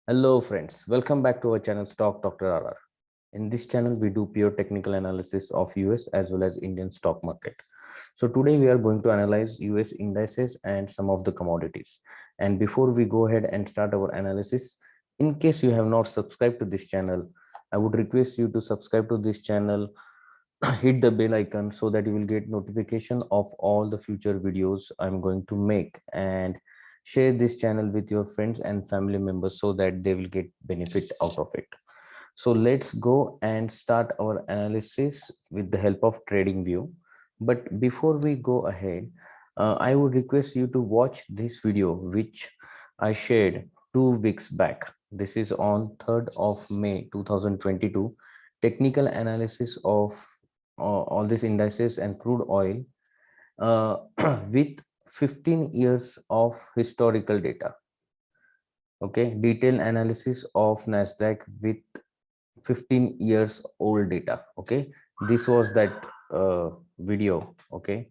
Hello friends, welcome back to our channel Stock Dr. RR. In this channel, we do pure technical analysis of US as well as Indian stock market. So today we are going to analyze US indices and some of the commodities. And before we go ahead and start our analysis, in case you have not subscribed to this channel, I would request you to subscribe to this channel, hit the bell icon so that you will get notification of all the future videos I'm going to make, and share this channel with your friends and family members so that they will get benefit out of it. So let's go and start our analysis with the help of TradingView. But before we go ahead, I would request you to watch this video which I shared 2 weeks back. This is on 3rd of May 2022. Technical analysis of all these indices and crude oil uh, with 15 years of historical data. Okay, detailed analysis of Nasdaq with 15 years old data. Okay, this was that video. Okay,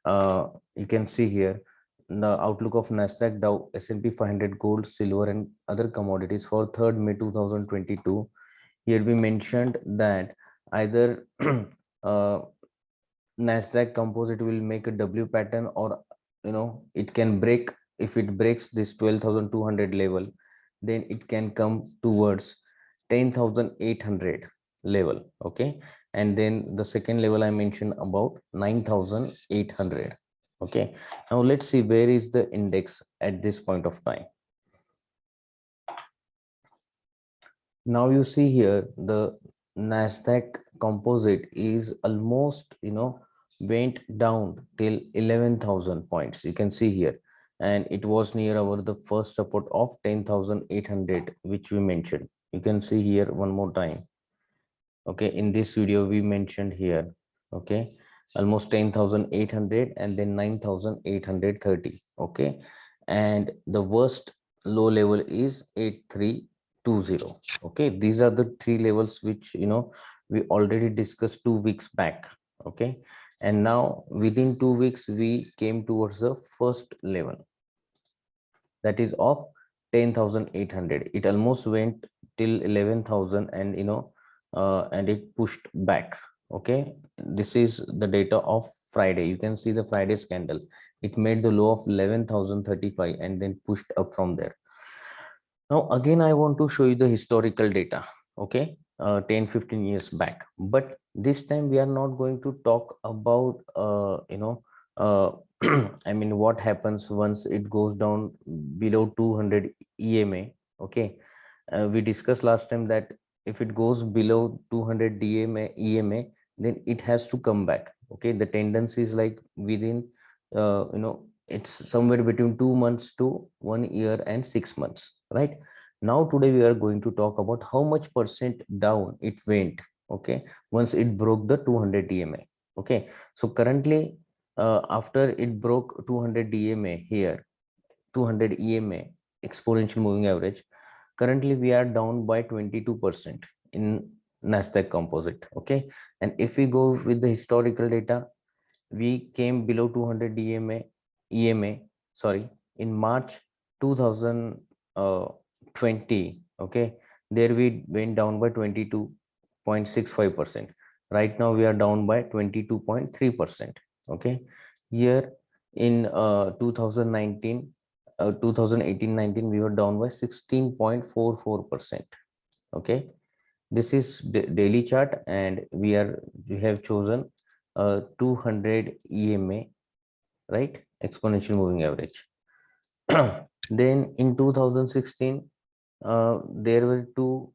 you can see here the outlook of Nasdaq, Dow, S&p 500, gold, silver, and other commodities for 3rd May 2022. Here we mentioned that either uh, Nasdaq composite will make a W pattern, or it can break. If it breaks this 12,200 level, then it can come towards 10,800 level. Okay, and then the second level I mentioned about 9,800. Okay, now let's see where is the index at this point of time. Now you see here the Nasdaq composite is almost went down till 11,000 points. You can see here, and it was near our the first support of 10,800, which we mentioned. You can see here one more time. Okay, in this video we mentioned here. Okay, almost 10,800 and then 9,830. Okay, and the worst low level is 8,320. Okay, these are the three levels which we already discussed 2 weeks back. Okay, and now within 2 weeks we came towards the first level, that is of 10,800. It almost went till 11,000, and and it pushed back. Okay, this is the data of Friday. You can see the Friday's candle. It made the low of 11,035 and then pushed up from there. Now again I want to show you the historical data. Okay, 10-15 years back, but this time we are not going to talk about uh, I mean what happens once it goes down below 200 EMA. Okay, we discussed last time that if it goes below 200 EMA, then it has to come back. Okay, the tendency is like within it's somewhere between 2 months to 1 year and 6 months, right? Now today we are going to talk about how much percent down it went. Okay, once it broke the 200 EMA. Okay, so currently after it broke 200 EMA here, 200 EMA exponential moving average, currently we are down by 22% in Nasdaq composite. Okay, and if we go with the historical data, we came below 200 EMA, sorry, in March 2020. Okay, there we went down by 22.65%. Right now we are down by 22.3%. Okay, here in 2019 2018-19 we were down by 16.44%. Okay, this is the daily chart, and we have chosen 200 EMA, right? Exponential moving average. Then in 2016, there were two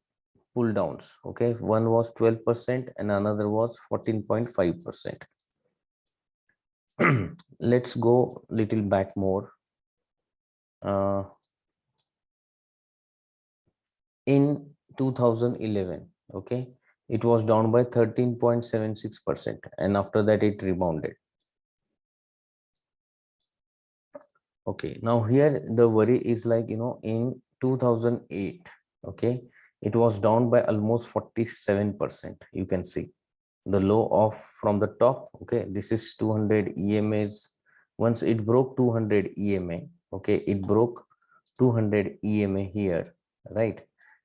pull downs. Okay, one was 12% and another was 14.5%. Let's go little back more. In 2011, okay, it was down by 13.76%, and after that it rebounded. Okay, now here the worry is like in 2008, okay, it was down by almost 47%. You can see the low of from the top. Okay, this is 200 EMAs. Once it broke 200 EMA, okay, it broke 200 EMA here, right?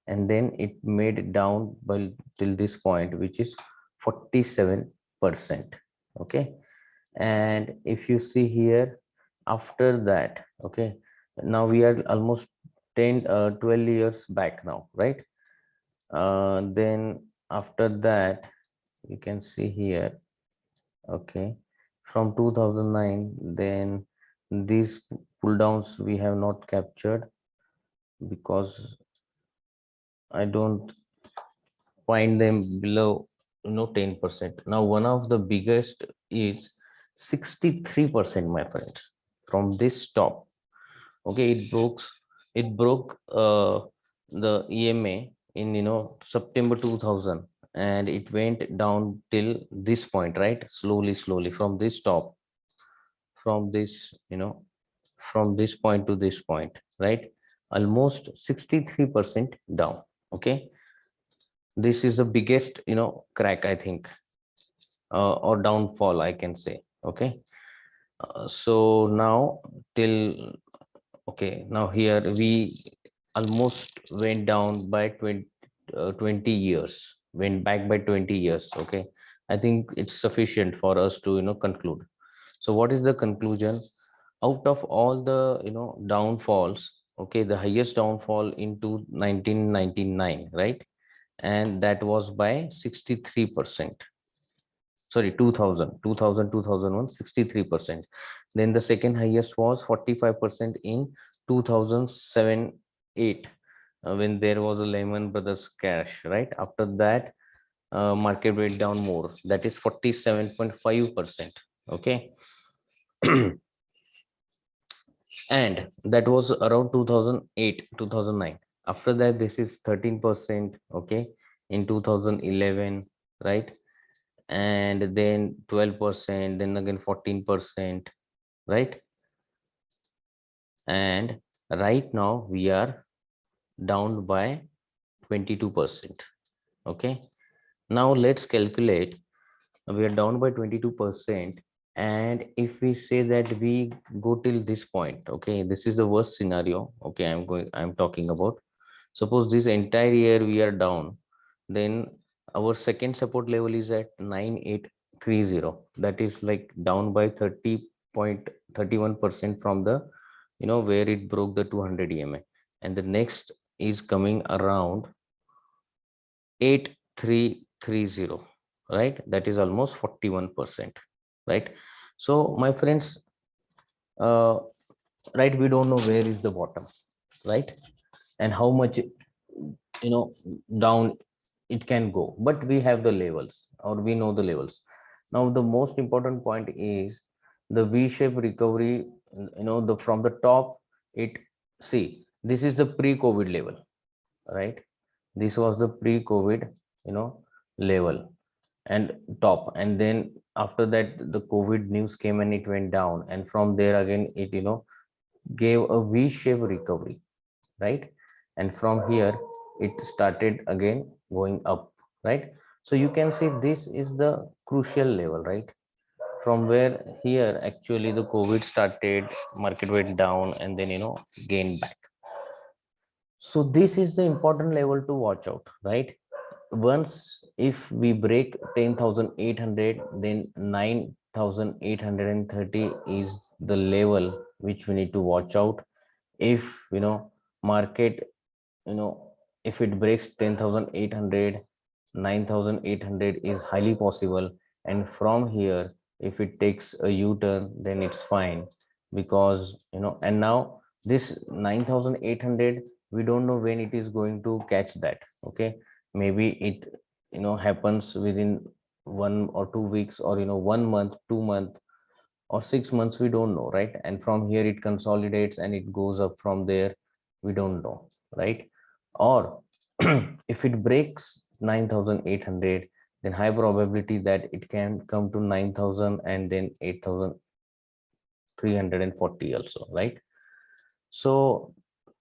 And then it made it down by till this point, which is 47%. Okay, and if you see here, after that, okay, now we are almost 10 12 years back now, right? Then after that, you can see here, okay, from 2009, then these pull downs we have not captured because I don't find them below 10%. Now one of the biggest is 63%, my friends, from this top. Okay, it broke the EMA in September 2000, and it went down till this point, right? Slowly from this top, from this from this point to this point, right? Almost 63% down. Okay, this is the biggest crack, I think, or downfall, I can say. Okay, so now till okay, now here we almost went down by 20 years, went back by 20 years. Okay, I think it's sufficient for us to conclude. So what is the conclusion? Out of all the downfalls, okay, the highest downfall into 1999, right? And that was by 63%. Sorry, 63%. Then the second highest was 45% in 2007 8, when there was a Lehman Brothers crash, right? After that, market went down more, that is 47.5%. Okay. And that was around 2008 2009. After that, this is 13%, okay, in 2011, right? And then 12%, then again 14%, right? And right now we are down by 22%. Okay, now let's calculate. We are down by 22%, and if we say that we go till this point, okay, this is the worst scenario. Okay, I'm talking about, suppose this entire year we are down, then our second support level is at 9830. That is like down by 30.31% from the where it broke the 200 EMA. And the next is coming around 8330, right? That is almost 41%, right? So my friends, uh right, we don't know where is the bottom, right? And how much down it can go, but we have the levels, or we know the levels. Now the most important point is the v-shaped recovery, the from the top. It, see, this is the pre-COVID level, right? This was the pre-COVID level and top. And then after that, the COVID news came and it went down, and from there again it gave a v-shaped recovery, right? And from here it started again going up, right? So you can see this is the crucial level, right? From where here actually the COVID started, market went down, and then gained back. So this is the important level to watch out, right? Once if we break 10,800, then 9,830 is the level which we need to watch out. If market, if it breaks 10,800, 9,800 is highly possible. And from here, if it takes a u-turn, then it's fine, because and now this 9,800, we don't know when it is going to catch that. Okay, maybe it happens within 1 or 2 weeks, or 1 month, 2 month, or 6 months, we don't know, right? And from here it consolidates and it goes up from there, we don't know, right? Or if it breaks 9,800, then high probability that it can come to 9,000 and then 8,340 also, right? So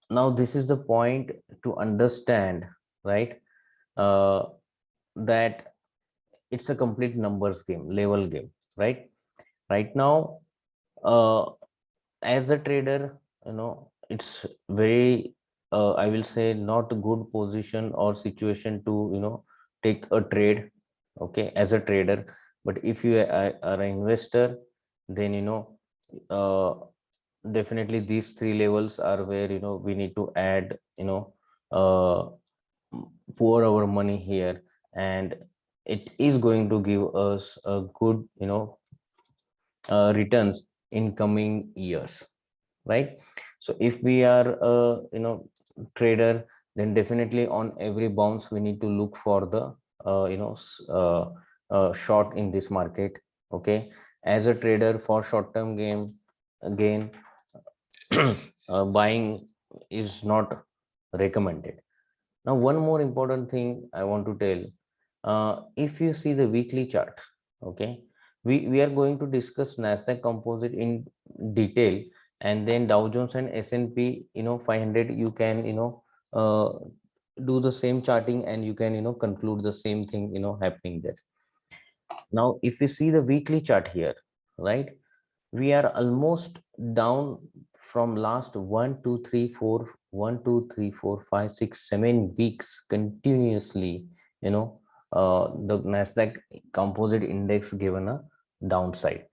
now this is the point to understand, right? uh, that it's a complete numbers game, level game, right? Right now, uh, as a trader, it's very I will say not a good position or situation to take a trade, okay, as a trader. But if you are an investor, then uh, definitely these three levels are where we need to add, uh, pour our money here, and it is going to give us a good returns in coming years, right? So if we are a trader, then definitely on every bounce we need to look for the short in this market, okay. As a trader, for short term game again, buying is not recommended. Now, one more important thing I want to tell, if you see the weekly chart, okay, we are going to discuss Nasdaq Composite in detail, and then Dow Jones and S&P 500. You can do the same charting, and you can conclude the same thing happening there. Now, if you see the weekly chart here, right, we are almost down from last 1 2 3 4 1 2 3 4 5 6 7 weeks continuously. The Nasdaq Composite Index given a downside.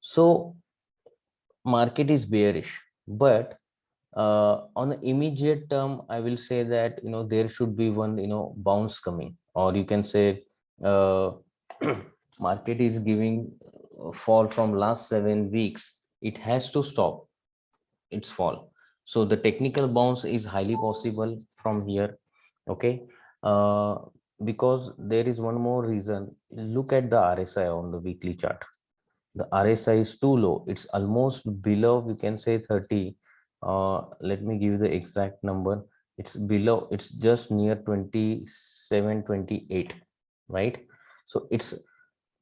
So market is bearish, but on the immediate term, I will say that there should be one bounce coming, or you can say uh, market is giving fall from last 7 weeks. It has to stop its fall. So the technical bounce is highly possible from here, okay. uh, because there is one more reason. Look at the RSI on the weekly chart. The RSI is too low. It's almost below, we can say 30. Let me give you the exact number. It's below, it's just near 27, 28, right? So it's,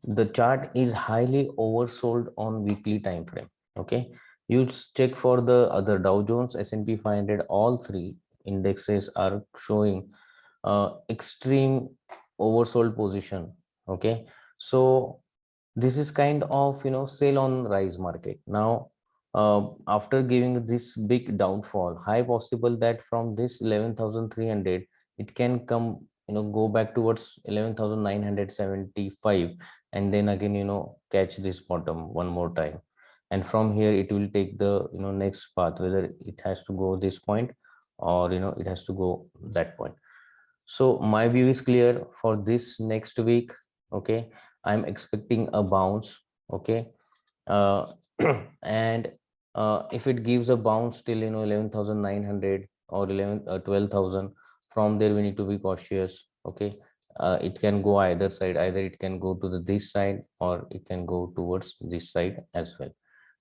the chart is highly oversold on weekly time frame, okay. You check for the other Dow Jones, S&P 500, all three indexes are showing extreme oversold position, okay. So this is kind of sell on rise market. Now after giving this big downfall, high possible that from this 11,300 it can come, go back towards 11,975, and then again catch this bottom one more time. And from here it will take the next path, whether it has to go this point, or it has to go that point. So my view is clear for this next week, okay. I'm expecting a bounce, okay. uh, and if it gives a bounce till 11,900 or 12,000, from there we need to be cautious, okay. It can go either side, either it can go to this side, or it can go towards this side as well.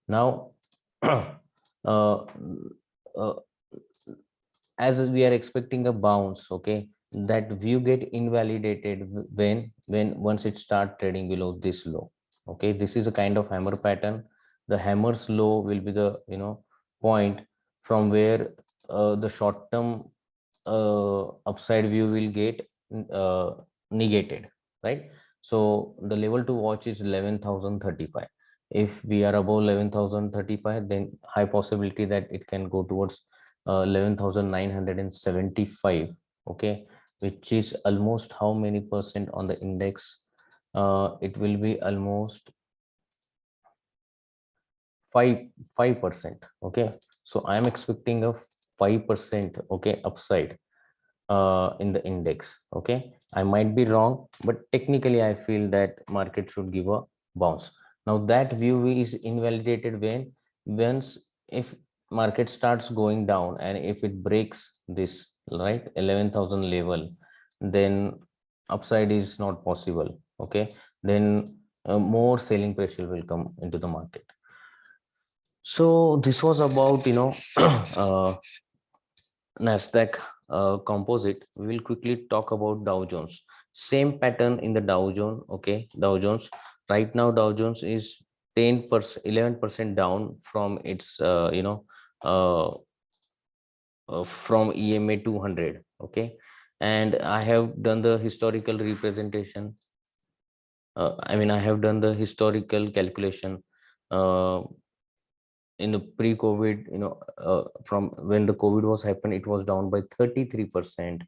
Now uh, uh, as we are expecting a bounce, okay, that view get invalidated when once it start trading below this low, okay. This is a kind of hammer pattern. The hammer's low will be the point from where the short term upside view will get uh, negated, right? So the level to watch is 11,035. If we are above 11,035, then high possibility that it can go towards 11,975, okay, which is almost how many percent on the index? It will be almost 5%, okay. So I am expecting a 5%, okay, upside in the index, okay. I might be wrong, but technically I feel that market should give a bounce. Now that view is invalidated when, once, if market starts going down and if it breaks this, right, 11,000 level, then upside is not possible, okay. Then more selling pressure will come into the market. So this was about uh, Nasdaq composite. We will quickly talk about Dow Jones. Same pattern in the Dow Jones. Okay, Dow Jones. Right now, Dow Jones is 10%, 11% down from its uh, from EMA 200. Okay, and I have done the historical representation. I mean, I have done the historical calculation. Uh, in the pre-COVID, from when the COVID was happened, it was down by 33%,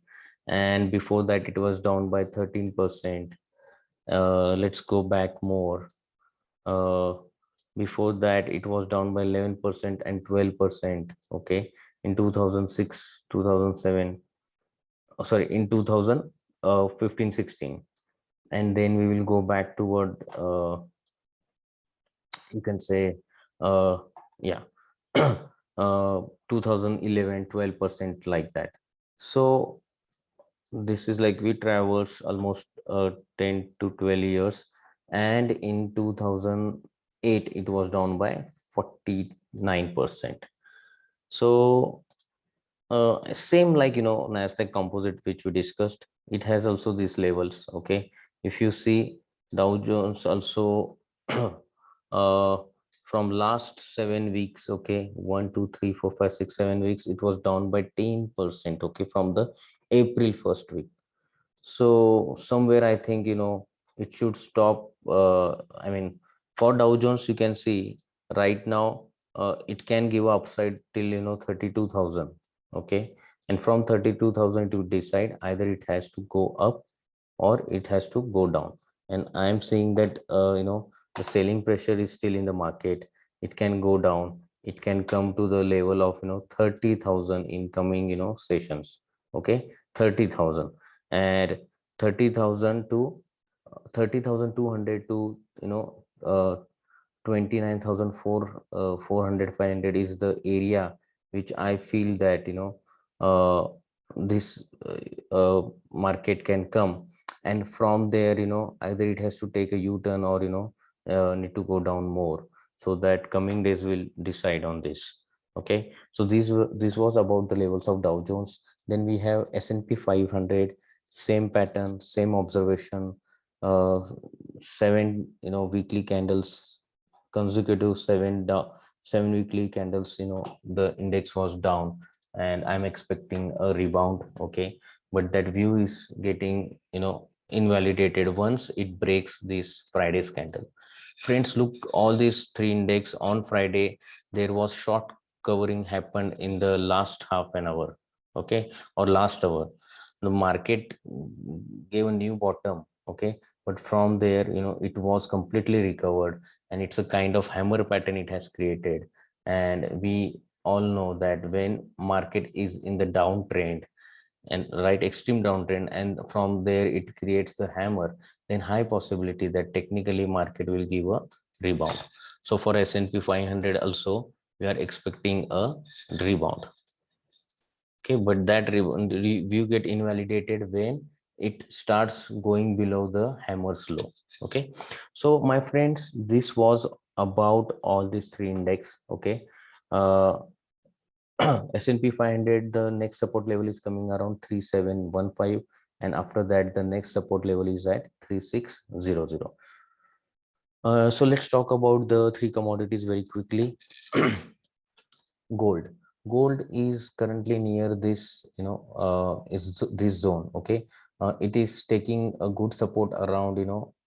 and before that it was down by 13%. Let's go back more. uh, Before that it was down by 11% and 12%, okay, in 2006 2007, sorry, in 2015 16. And then we will go back toward, you can say, uh yeah, 2011 12%, like that. So this is like we traverse almost 10 to 12 years, and in 2008 it was down by 49%. So same like, Nasdaq composite which we discussed, it has also these levels, okay. If you see Dow Jones also, uh from last 7 weeks, okay, 1 2 3 4 5 6 7 weeks, it was down by 10%, okay, from the April first week. So somewhere I think, it should stop. I mean, for Dow Jones, you can see right now, it can give upside till 32,000. Okay, and from 32,000 to decide either it has to go up or it has to go down. And I'm seeing that, the selling pressure is still in the market. It can go down. It can come to the level of 30,000 in coming sessions. Okay, 30,000, and 30,000 to 30,200 to 29,400 500 is the area which I feel that uh, this market can come. And from there, either it has to take a u-turn or need to go down more. So that coming days will decide on this. Okay, so this was about the levels of Dow Jones. Then we have S&p 500, same pattern, same observation. 7 weekly candles, consecutive 7 weekly candles, the index was down, and I'm expecting a rebound. Okay, but that view is getting invalidated once it breaks this Friday's candle. Friends, look, all these three index on Friday, there was short covering happened in the last half an hour, okay, or last hour. The market gave a new bottom, okay, but from there, it was completely recovered, and it's a kind of hammer pattern it has created. And we all know that when market is in the downtrend, and right, extreme downtrend, and from there it creates the hammer, then high possibility that technically market will give a rebound. So for S&p 500 also, we are expecting a rebound. Okay, but that review get invalidated when it starts going below the hammer's low. Okay, so my friends, this was about all these three index. Okay, uh S&p 500, the next support level is coming around 3715, and after that the next support level is at 3600. So let's talk about the three commodities very quickly. Gold. Gold is currently near this, is this zone. Okay, it is taking a good support around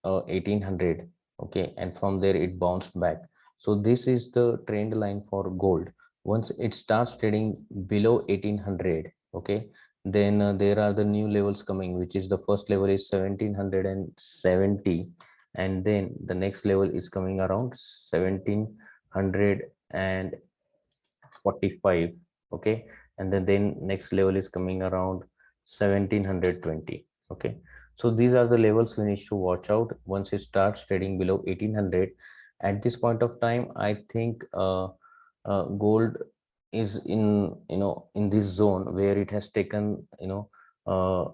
1800. Okay, and from there it bounced back. So this is the trend line for gold. Once it starts trading below 1800, okay, then there are the new levels coming, which is the first level is 1770, and then the next level is coming around 1700 and 45. Okay, and then next level is coming around 1720. Okay, so these are the levels we need to watch out once it starts trading below 1800. At this point of time, I think gold is in in this zone where it has taken uh,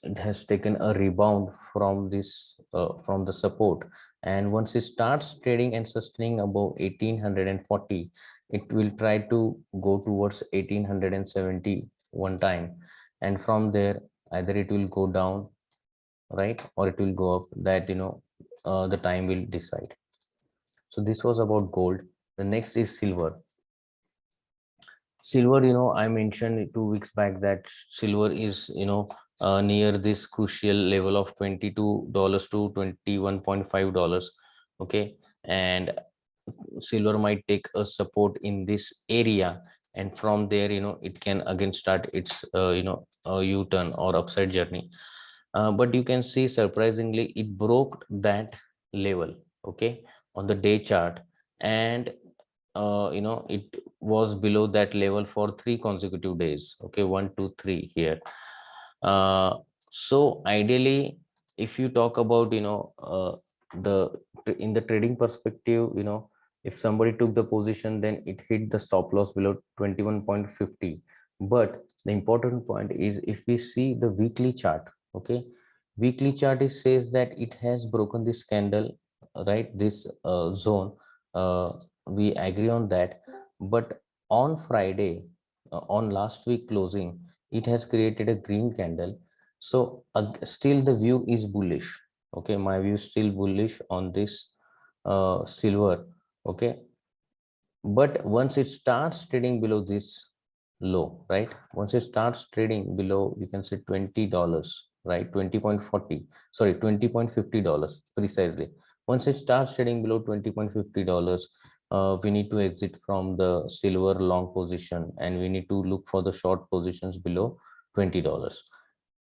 it has taken a rebound from this from the support. And once it starts trading and sustaining above 1840, it will try to go towards 1870 one time, and from there either it will go down, right, or it will go up. That the time will decide. So this was about gold. The next is silver. Silver, I mentioned 2 weeks back that silver is near this crucial level of $22 to $21.5. Okay, and silver might take a support in this area, and from there, it can again start its u-turn or upside journey. But you can see, surprisingly, it broke that level, okay, on the day chart. And it was below that level for 3 consecutive days, okay, 1 2 3 here. So ideally, if you talk about, the in the trading perspective, if somebody took the position, then it hit the stop loss below 21.50. But the important point is, if we see the weekly chart, okay, weekly chart, it says that it has broken this candle, right, this zone. We agree on that. But on Friday, on last week closing, it has created a green candle. So still the view is bullish, okay, my view is still bullish on this silver, okay. But once it starts trading below this low, right, once it starts trading below, you can say $20, right, 20.40, sorry, $20.50 precisely. Once it starts trading below $20.50, we need to exit from the silver long position, and we need to look for the short positions below $20.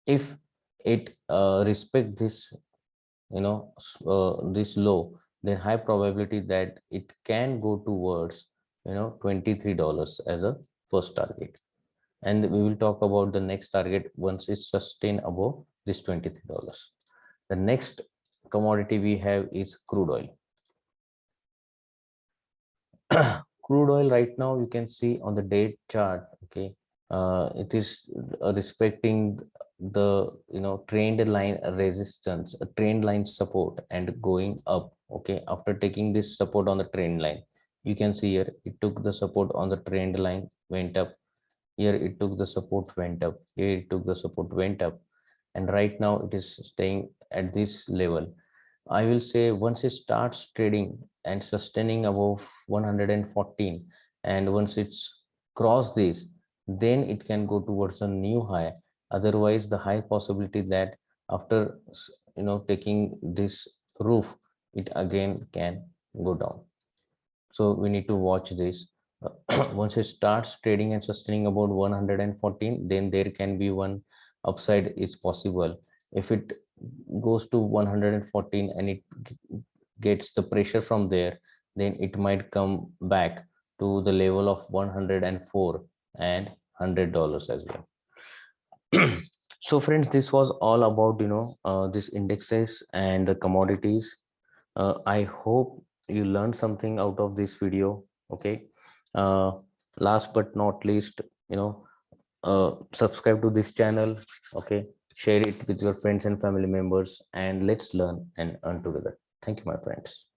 If it respect this, this low, then high probability that it can go towards, $23 as a first target. And we will talk about the next target once it's sustained above this $23. The next commodity we have is crude oil. Crude oil right now, you can see on the day chart, okay, it is respecting the, trend line resistance, a trend line support, and going up, okay, after taking this support on the trend line. You can see here, it took the support on the trend line, went up. Here it took the support, went up. Here it took the support, went up. And right now it is staying at this level. I will say, once it starts trading and sustaining above 114, and once it's crossed this, then it can go towards a new high. Otherwise, the high possibility that after, taking this roof, it again can go down. So we need to watch this. Once it starts trading and sustaining about 114, then there can be one upside is possible. If it goes to 114 and it gets the pressure from there, then it might come back to the level of 104 and $100 as well. So friends, this was all about, this indexes and the commodities. I hope you learned something out of this video, okay. uh, Last but not least, subscribe to this channel, okay, share it with your friends and family members, and let's learn and earn together. Thank you, my friends.